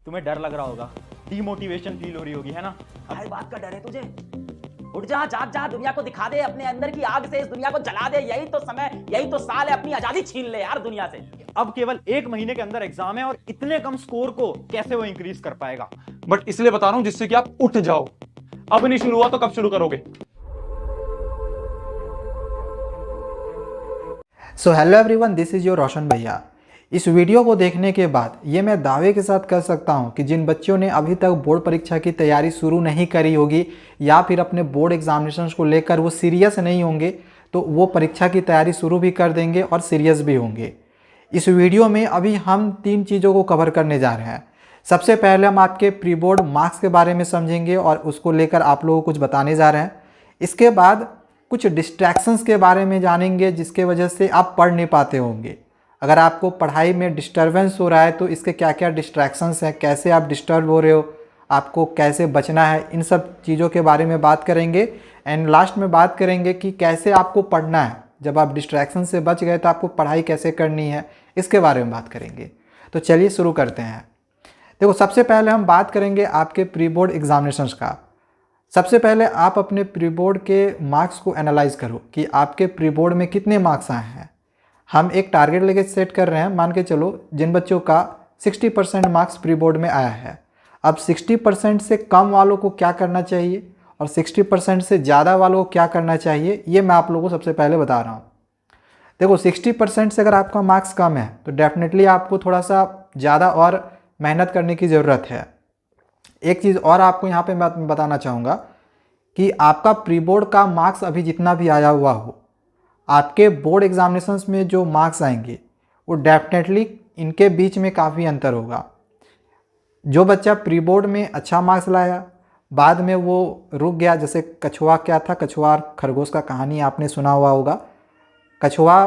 तुम्हें डर लग रहा होगा, डीमोटिवेशन फील हो रही होगी, है ना? हर बात का डर है तुझे? उठ जा, जाग जा, दुनिया को दिखा दे, अपने अंदर की आग से इस दुनिया को जला दे। यही तो समय, यही तो साल है, अपनी आजादी छीन ले यार दुनिया से। अब केवल 1 महीने के अंदर एग्जाम है और इतने कम स्कोर को कैसे वो इंक्रीज कर पाएगा? बट इसलिए बता रहा हूं जिससे कि आप उठ जाओ। अब नहीं शुरू हुआ तो कब शुरू करोगे? So hello everyone, this is your Roshan भैया। इस वीडियो को देखने के बाद ये मैं दावे के साथ कह सकता हूँ कि जिन बच्चों ने अभी तक बोर्ड परीक्षा की तैयारी शुरू नहीं करी होगी या फिर अपने बोर्ड एग्जामिनेशंस को लेकर वो सीरियस नहीं होंगे, तो वो परीक्षा की तैयारी शुरू भी कर देंगे और सीरियस भी होंगे। इस वीडियो में अभी हम 3 चीज़ों को कवर करने जा रहे हैं। सबसे पहले हम आपके प्री बोर्ड मार्क्स के बारे में समझेंगे और उसको लेकर आप लोगों को कुछ बताने जा रहे हैं। इसके बाद कुछ डिस्ट्रैक्शंस के बारे में जानेंगे जिसके वजह से आप पढ़ नहीं पाते होंगे। अगर आपको पढ़ाई में डिस्टरबेंस हो रहा है तो इसके क्या क्या डिस्ट्रैक्शंस हैं, कैसे आप डिस्टर्ब हो रहे हो, आपको कैसे बचना है, इन सब चीज़ों के बारे में बात करेंगे। एंड लास्ट में बात करेंगे कि कैसे आपको पढ़ना है। जब आप डिस्ट्रैक्शन से बच गए तो आपको पढ़ाई कैसे करनी है, इसके बारे में बात करेंगे। तो चलिए शुरू करते हैं। देखो, सबसे पहले हम बात करेंगे आपके प्री बोर्ड एग्जामिनेशंस का। सबसे पहले आप अपने प्री बोर्ड के मार्क्स को एनालाइज करो कि आपके प्री बोर्ड में कितने मार्क्स आए हैं। हम एक टारगेट लेके सेट कर रहे हैं। मान के चलो जिन बच्चों का 60% मार्क्स प्री बोर्ड में आया है, अब 60% से कम वालों को क्या करना चाहिए और 60% से ज़्यादा वालों को क्या करना चाहिए, ये मैं आप लोगों को सबसे पहले बता रहा हूँ। देखो, 60% से अगर आपका मार्क्स कम है तो डेफिनेटली आपको थोड़ा सा ज़्यादा और मेहनत करने की ज़रूरत है। एक चीज़ और आपको यहाँ पे मैं बताना चाहूँगा कि आपका प्री बोर्ड का मार्क्स अभी जितना भी आया हुआ हो, आपके बोर्ड एग्जामिनेशंस में जो मार्क्स आएंगे वो डेफिनेटली इनके बीच में काफ़ी अंतर होगा। जो बच्चा प्री बोर्ड में अच्छा मार्क्स लाया, बाद में वो रुक गया, जैसे कछुआ क्या था, कछुआ और खरगोश का कहानी आपने सुना हुआ होगा। कछुआ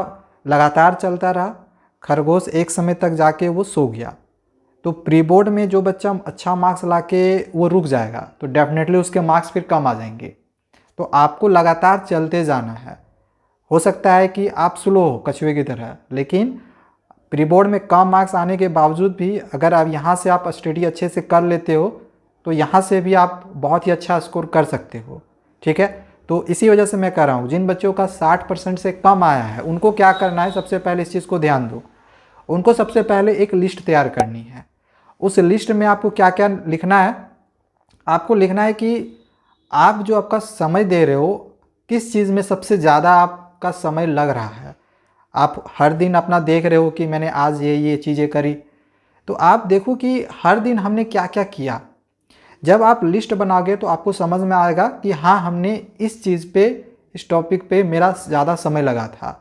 लगातार चलता रहा, खरगोश एक समय तक जाके वो सो गया। तो प्री बोर्ड में जो बच्चा अच्छा मार्क्स ला के वो रुक जाएगा तो डेफिनेटली उसके मार्क्स फिर कम आ जाएंगे। तो आपको लगातार चलते जाना है। हो सकता है कि आप स्लो हो कछुए की तरह, लेकिन प्री बोर्ड में कम मार्क्स आने के बावजूद भी अगर आप यहाँ से आप स्टडी अच्छे से कर लेते हो तो यहाँ से भी आप बहुत ही अच्छा स्कोर कर सकते हो। ठीक है, तो इसी वजह से मैं कह रहा हूँ जिन बच्चों का 60% से कम आया है उनको क्या करना है, सबसे पहले इस चीज़ को ध्यान दो। उनको सबसे पहले एक लिस्ट तैयार करनी है। उस लिस्ट में आपको क्या क्या लिखना है, आपको लिखना है कि आप जो आपका समय दे रहे हो किस चीज़ में सबसे ज़्यादा आपका समय लग रहा है। आप हर दिन अपना देख रहे हो कि मैंने आज ये चीज़ें करी, तो आप देखो कि हर दिन हमने क्या क्या किया। जब आप लिस्ट बनाओगे तो आपको समझ में आएगा कि हाँ, हमने इस चीज़ पे, इस टॉपिक पे मेरा ज़्यादा समय लगा था।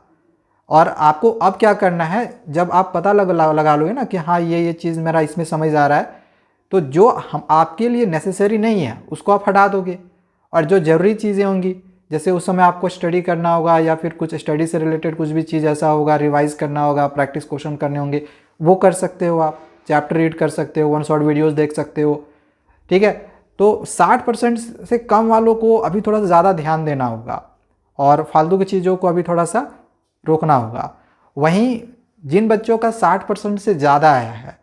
और आपको अब क्या करना है, जब आप पता लगा लोगे ना कि हाँ ये चीज़ मेरा इसमें समझ आ रहा है, तो जो हम आपके लिए नेसेसरी नहीं है उसको आप हटा दोगे और जो ज़रूरी चीज़ें होंगी, जैसे उस समय आपको स्टडी करना होगा या फिर कुछ स्टडी से रिलेटेड कुछ भी चीज़ ऐसा होगा, रिवाइज़ करना होगा, प्रैक्टिस क्वेश्चन करने होंगे, वो कर सकते हो। आप चैप्टर रीड कर सकते हो, 1 शॉर्ट वीडियोज़ देख सकते हो। ठीक है, तो 60% से कम वालों को अभी थोड़ा सा ज़्यादा ध्यान देना होगा और फालतू की चीज़ों को अभी थोड़ा सा रोकना होगा। वहीं जिन बच्चों का 60% से ज़्यादा आया है,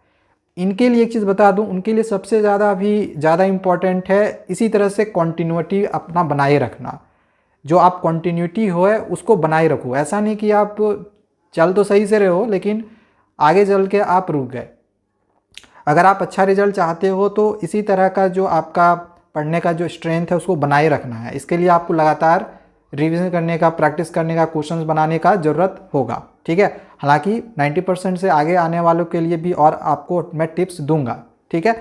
इनके लिए एक चीज़ बता दूं, उनके लिए सबसे ज़्यादा अभी ज़्यादा इम्पॉर्टेंट है इसी तरह से कंटिन्यूटी अपना बनाए रखना। जो आप कंटिन्यूटी हो है उसको बनाए रखो। ऐसा नहीं कि आप चल तो सही से रहे हो लेकिन आगे चल के आप रुक गए। अगर आप अच्छा रिजल्ट चाहते हो तो इसी तरह का जो आपका पढ़ने का जो स्ट्रेंथ है उसको बनाए रखना है। इसके लिए आपको लगातार रिवीजन करने का, प्रैक्टिस करने का, क्वेश्चंस बनाने का ज़रूरत होगा। ठीक है, हालांकि 90% से आगे आने वालों के लिए भी और आपको मैं टिप्स दूंगा। ठीक है,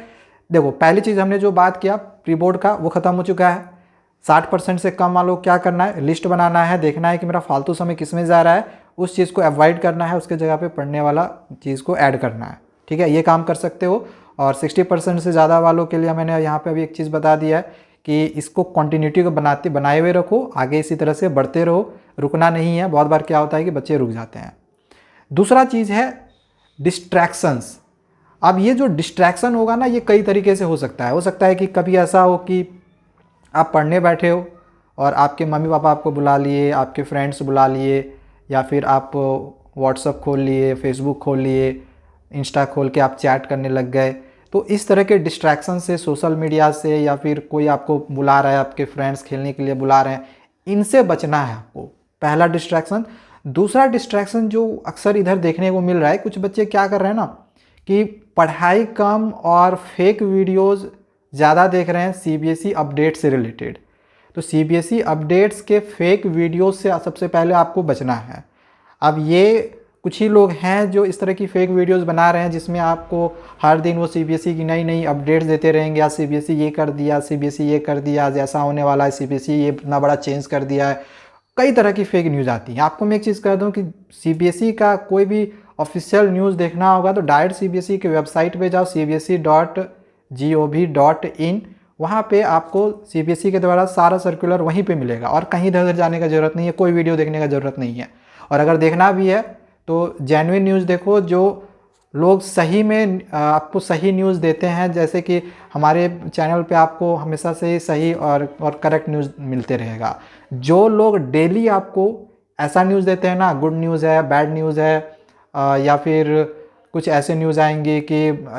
देखो, पहली चीज़ हमने जो बात किया प्री बोर्ड का वो ख़त्म हो चुका है। 60% से कम वालों को क्या करना है, लिस्ट बनाना है, देखना है कि मेरा फालतू समय किस में जा रहा है, उस चीज़ को अवॉइड करना है, उसके जगह पे पढ़ने वाला चीज़ को ऐड करना है। ठीक है, ये काम कर सकते हो। और 60% से ज़्यादा वालों के लिए मैंने यहाँ पे अभी एक चीज़ बता दिया है कि इसको कंटिन्यूटी को बनाए हुए रखो, आगे इसी तरह से बढ़ते रहो, रुकना नहीं है। बहुत बार क्या होता है कि बच्चे रुक जाते हैं। दूसरा चीज़ है डिस्ट्रैक्शंस। अब ये जो डिस्ट्रैक्शन होगा ना, ये कई तरीके से हो सकता है। हो सकता है कि कभी ऐसा हो कि आप पढ़ने बैठे हो और आपके मम्मी पापा आपको बुला लिए, आपके फ्रेंड्स बुला लिए, या फिर आप व्हाट्सअप खोल लिए, फेसबुक खोल लिए, इंस्टा खोल के आप चैट करने लग गए। तो इस तरह के डिस्ट्रैक्शन से, सोशल मीडिया से, या फिर कोई आपको बुला रहा है, आपके फ्रेंड्स खेलने के लिए बुला रहे हैं, इनसे बचना है आपको। पहला डिस्ट्रैक्शन। दूसरा डिस्ट्रैक्शन जो अक्सर इधर देखने को मिल रहा है, कुछ बच्चे क्या कर रहे हैं ना कि पढ़ाई कम और फेक वीडियोज़ ज़्यादा देख रहे हैं CBSE अपडेट से रिलेटेड। तो CBSE अपडेट्स के फेक वीडियोज़ से सबसे पहले आपको बचना है। अब ये कुछ ही लोग हैं जो इस तरह की फेक वीडियोस बना रहे हैं जिसमें आपको हर दिन वो CBSE की नई नई अपडेट्स देते रहेंगे। आज CBSE ये कर दिया, CBSE ये कर दिया, आज ऐसा होने वाला है, CBSE ये इतना बड़ा चेंज कर दिया है। कई तरह की फेक न्यूज़ आती हैं। आपको मैं एक चीज़ कह दूं कि CBSE का कोई भी ऑफिशियल न्यूज़ देखना होगा तो डायरेक्ट CBSE के वेबसाइट पे जाओ, cbse.gov.in। वहाँ पे आपको CBSE के द्वारा सारा सर्कुलर वहीं पे मिलेगा और कहीं इधर उधर जाने का ज़रूरत नहीं है, कोई वीडियो देखने का ज़रूरत नहीं है। और अगर देखना भी है तो जेन्युइन न्यूज़ देखो, जो लोग सही में आपको सही न्यूज़ देते हैं। जैसे कि हमारे चैनल पे आपको हमेशा से सही और करेक्ट न्यूज़ मिलते रहेगा। जो लोग डेली आपको ऐसा न्यूज़ देते हैं ना, गुड न्यूज़ है, बैड न्यूज़ है, या फिर कुछ ऐसे न्यूज़ आएंगे कि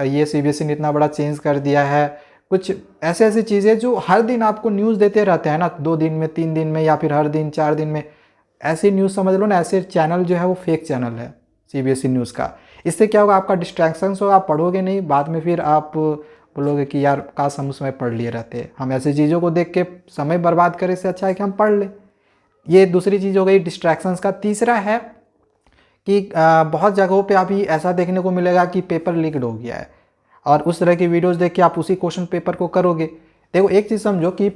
ये CBSE ने इतना बड़ा चेंज कर दिया है, कुछ ऐसे ऐसी चीज़ें जो हर दिन आपको न्यूज़ देते रहते हैं ना, 2 दिन में, 3 दिन में, या फिर हर दिन 4 दिन में, ऐसी न्यूज़ समझ लो ना, ऐसे चैनल जो है वो फेक चैनल है CBSE न्यूज़ का। इससे क्या होगा, आपका डिस्ट्रैक्शंस होगा, आप पढ़ोगे नहीं, बाद में फिर आप बोलोगे कि यार काश हम उसमें पढ़ लिए रहते। हम ऐसी चीज़ों को देख के समय बर्बाद करें, इससे अच्छा है कि हम पढ़ लें। ये दूसरी चीज़ हो गई डिस्ट्रैक्शंस का। तीसरा है कि बहुत जगहों पे अभी ऐसा देखने को मिलेगा कि पेपर लीक्ड हो गया है और उस तरह की वीडियोस देख के आप उसी क्वेश्चन पेपर को करोगे। देखो एक चीज़ समझो कि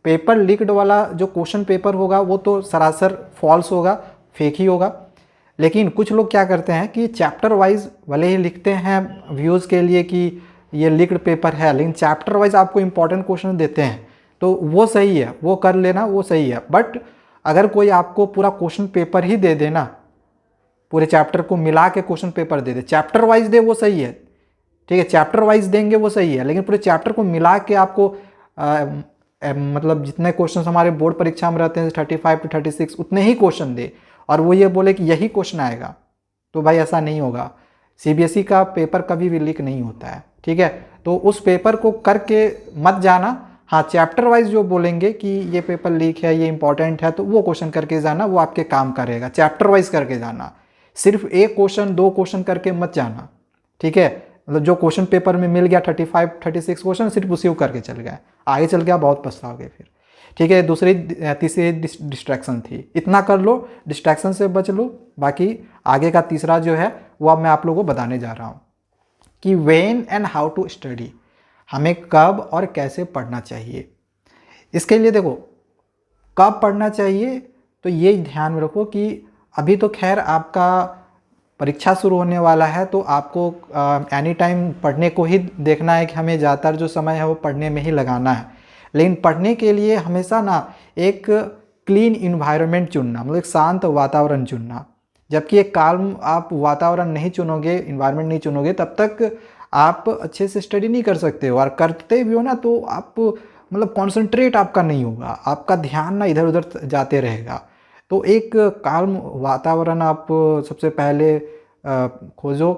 पेपर लीक्ड वाला जो क्वेश्चन पेपर होगा वो तो सरासर फॉल्स होगा, फेक ही होगा। लेकिन कुछ लोग क्या करते हैं कि चैप्टर वाइज भले ही लिखते हैं व्यूज़ के लिए कि ये लीक्ड पेपर है, लेकिन चैप्टर वाइज आपको इंपॉर्टेंट क्वेश्चन देते हैं, तो वो सही है, वो कर लेना, वो सही है। बट अगर कोई आपको पूरा क्वेश्चन पेपर ही दे देना, पूरे चैप्टर को मिला के क्वेश्चन पेपर दे दे, चैप्टर वाइज दे, वो सही है, ठीक है, चैप्टर वाइज देंगे वो सही है। लेकिन पूरे चैप्टर को मिला के आपको मतलब जितने क्वेश्चन हमारे बोर्ड परीक्षा में रहते हैं 35 to 36 उतने ही क्वेश्चन दे और वो ये बोले कि यही क्वेश्चन आएगा, तो भाई ऐसा नहीं होगा। CBSE का पेपर कभी भी लीक नहीं होता है, ठीक है। तो उस पेपर को करके मत जाना। हाँ, चैप्टर वाइज जो बोलेंगे कि ये पेपर लीक है, ये इंपॉर्टेंट है, तो वो क्वेश्चन करके जाना, वो आपके काम करेगा। चैप्टर वाइज करके जाना, सिर्फ एक क्वेश्चन 2 क्वेश्चन करके मत जाना, ठीक है। मतलब जो क्वेश्चन पेपर में मिल गया 35 36 क्वेश्चन, सिर्फ उसी को करके चल गए, आगे चल के आप बहुत पछताओगे फिर, ठीक है। तीसरी डिस्ट्रैक्शन थी, इतना कर लो, डिस्ट्रैक्शन से बच लो। बाकी आगे का तीसरा जो है वो अब मैं आप लोगों को बताने जा रहा हूँ कि when and how to study, हमें कब और कैसे पढ़ना चाहिए। इसके लिए देखो, कब पढ़ना चाहिए तो ये ध्यान में रखो कि अभी तो खैर आपका परीक्षा शुरू होने वाला है, तो आपको एनी टाइम पढ़ने को ही देखना है कि हमें ज़्यादातर जो समय है वो पढ़ने में ही लगाना है। लेकिन पढ़ने के लिए हमेशा ना एक क्लीन इन्वायरमेंट चुनना, मतलब एक शांत वातावरण चुनना। जबकि एक काल्म आप वातावरण नहीं चुनोगे, इन्वायरमेंट नहीं चुनोगे, तब तक आप अच्छे से स्टडी नहीं कर सकते हो। और करते भी हो ना तो आप मतलब कॉन्सेंट्रेट आपका नहीं होगा, आपका ध्यान ना इधर उधर जाते रहेगा। तो एक काल्म वातावरण आप सबसे पहले खोजो।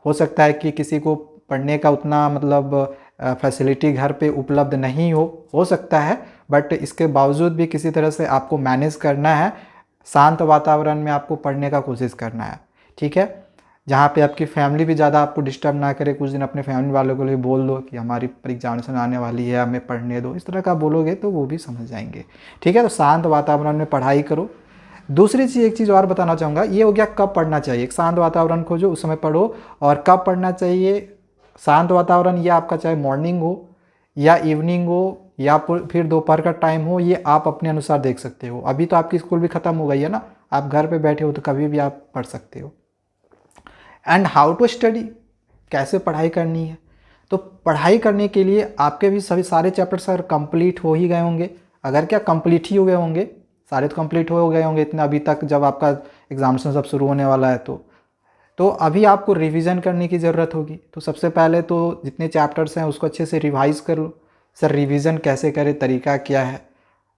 हो सकता है कि किसी को पढ़ने का उतना मतलब फैसिलिटी घर पे उपलब्ध नहीं हो सकता है, बट इसके बावजूद भी किसी तरह से आपको मैनेज करना है। शांत वातावरण में आपको पढ़ने का कोशिश करना है, ठीक है। जहाँ पे आपकी फैमिली भी ज़्यादा आपको डिस्टर्ब ना करे। कुछ दिन अपने फैमिली वालों को लिए बोल दो कि हमारी एग्जामिनेशन आने वाली है, हमें पढ़ने दो, इस तरह का बोलोगे तो वो भी समझ जाएंगे, ठीक है। तो शांत वातावरण में पढ़ाई करो। दूसरी चीज़, एक चीज़ और बताना चाहूँगा, ये हो गया कब पढ़ना चाहिए। एक शांत वातावरण खोजो, उस समय पढ़ो। और कब पढ़ना चाहिए, शांत वातावरण ये आपका चाहे मॉर्निंग हो या इवनिंग हो या फिर दोपहर का टाइम हो, ये आप अपने अनुसार देख सकते हो। अभी तो आपकी स्कूल भी ख़त्म हो गई है ना, आप घर पे बैठे हो तो कभी भी आप पढ़ सकते हो। एंड हाउ टू स्टडी, कैसे पढ़ाई करनी है। तो पढ़ाई करने के लिए आपके भी सभी सारे चैप्टर्स अगर कंप्लीट हो ही गए होंगे, अगर क्या कंप्लीट ही हो गए होंगे, सारे तो कंप्लीट हो गए होंगे इतना अभी तक, जब आपका एग्जामिनेशन सब शुरू होने वाला है तो अभी आपको रिवीजन करने की ज़रूरत होगी। तो सबसे पहले तो जितने चैप्टर्स हैं उसको अच्छे से रिवाइज़ कर लो। सर रिवीजन कैसे करें, तरीका क्या है।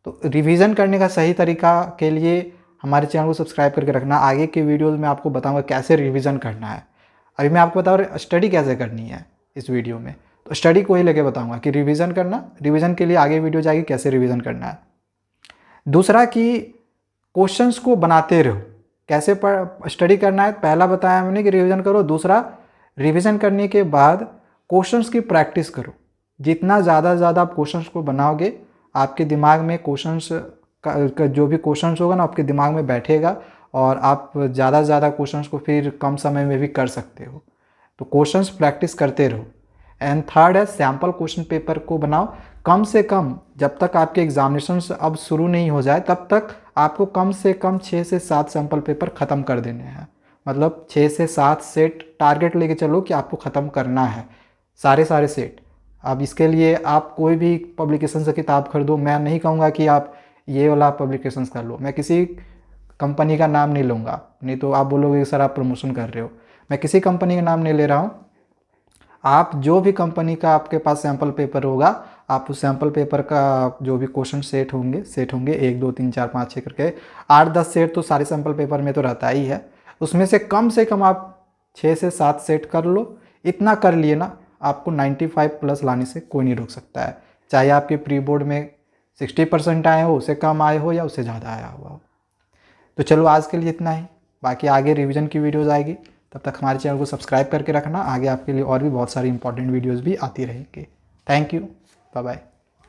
तो रिवीजन करने का सही तरीका के लिए हमारे चैनल को सब्सक्राइब करके रखना। आगे के वीडियोज़ में आपको बताऊंगा कैसे रिवीजन करना है। अभी मैं आपको बता रहा हूँ स्टडी कैसे करनी है इस वीडियो में। तो स्टडी को ही लेके बताऊंगा कि रिवीजन करना, रिवीजन के लिए आगे वीडियो जाएगी कैसे रिवीजन करना है। दूसरा कि क्वेश्चंस को बनाते रहो, कैसे स्टडी करना है, पहला बताया मैंने कि रिवीजन करो। दूसरा, रिवीजन करने के बाद क्वेश्चंस की प्रैक्टिस करो। जितना ज़्यादा से ज़्यादा आप क्वेश्चंस को बनाओगे, आपके दिमाग में क्वेश्चंस का जो भी क्वेश्चंस होगा ना आपके दिमाग में बैठेगा और आप ज़्यादा से ज़्यादा क्वेश्चंस को फिर कम समय में भी कर सकते हो। तो क्वेश्चंस प्रैक्टिस करते रहो। एंड थर्ड है, सैम्पल क्वेश्चन पेपर को बनाओ। कम से कम जब तक आपके एग्जामिनेशंस अब शुरू नहीं हो जाए तब तक आपको कम से कम 6 से 7 सैम्पल पेपर ख़त्म कर देने हैं। मतलब 6 से 7 सेट टारगेट लेके चलो कि आपको ख़त्म करना है, सारे सेट। अब इसके लिए आप कोई भी पब्लिकेशन से किताब खरीदो। मैं नहीं कहूँगा कि आप ये वाला पब्लिकेशन कर लो, मैं किसी कंपनी का नाम नहीं लूँगा, नहीं तो आप बोलोगे सर आप प्रमोशन कर रहे हो। मैं किसी कंपनी का नाम नहीं ले रहा हूँ। आप जो भी कंपनी का आपके पास सैम्पल पेपर होगा, आप उस सैम्पल पेपर का जो भी क्वेश्चन सेट होंगे 1 2 3 4 5 6 करके 8-10 सेट तो सारे सैम्पल पेपर में तो रहता ही है। उसमें से कम आप 6 से 7 सेट कर लो। इतना कर लिए ना, आपको 95 प्लस लाने से कोई नहीं रोक सकता है। चाहे आपके प्री बोर्ड में 60% आए हो, उससे कम आए हो या उससे ज़्यादा आया हुआ हो। तो चलो आज के लिए इतना ही, बाकी आगे रिवीजन की वीडियोज़ आएगी। तब तक हमारे चैनल को सब्सक्राइब करके रखना, आगे आपके लिए और भी बहुत सारी इंपॉर्टेंट वीडियोज़ भी आती रहेंगी। Thank you, bye bye.